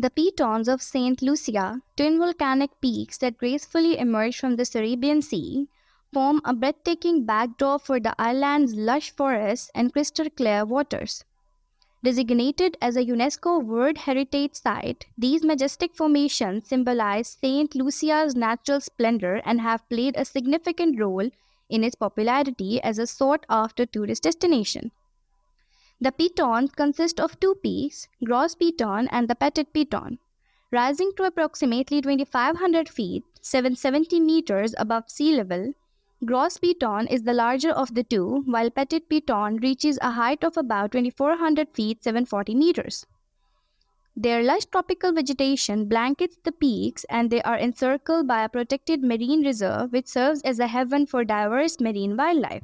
The Pitons of Saint Lucia, twin volcanic peaks that gracefully emerge from the Arabian Sea, form a breathtaking backdrop for the island's lush forests and crystal clear waters. Designated as a UNESCO World Heritage Site, these majestic formations symbolize Saint Lucia's natural splendor and have played a significant role in its popularity as a sought-after tourist destination. The Pitons consist of two peaks, Gros Piton and the Petit Piton. Rising to approximately 2,500 feet, 770 meters above sea level, Gros Piton is the larger of the two, while Petit Piton reaches a height of about 2,400 feet, 740 meters. Their lush tropical vegetation blankets the peaks and they are encircled by a protected marine reserve which serves as a haven for diverse marine wildlife.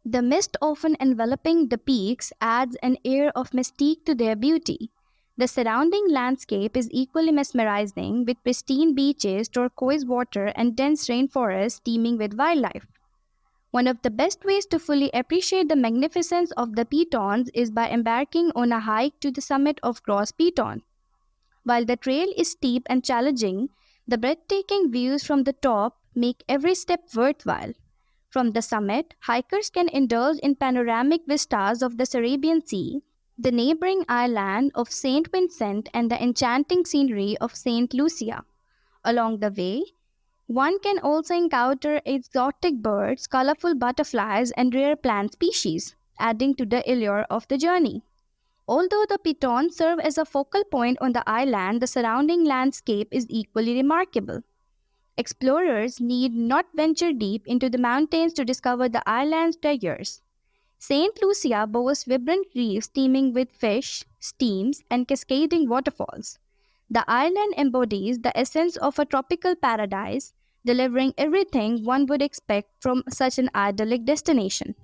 The mist often enveloping the peaks adds an air of mystique to their beauty. The surrounding landscape is equally mesmerizing with pristine beaches, turquoise water, and dense rainforests teeming with wildlife. One of the best ways to fully appreciate the magnificence of the Pitons is by embarking on a hike to the summit of Gros Piton. While the trail is steep and challenging, the breathtaking views from the top make every step worthwhile. From the summit, hikers can indulge in panoramic vistas of the Arabian Sea, the neighboring island of Saint Vincent, and the enchanting scenery of Saint Lucia. Along the way, one can also encounter exotic birds, colorful butterflies, and rare plant species, adding to the allure of the journey. Although the Pitons serve as a focal point on the island, the surrounding landscape is equally remarkable. Explorers need not venture deep into the mountains to discover the island's treasures. St. Lucia boasts vibrant reefs teeming with fish, streams, and cascading waterfalls. The island embodies the essence of a tropical paradise, delivering everything one would expect from such an idyllic destination.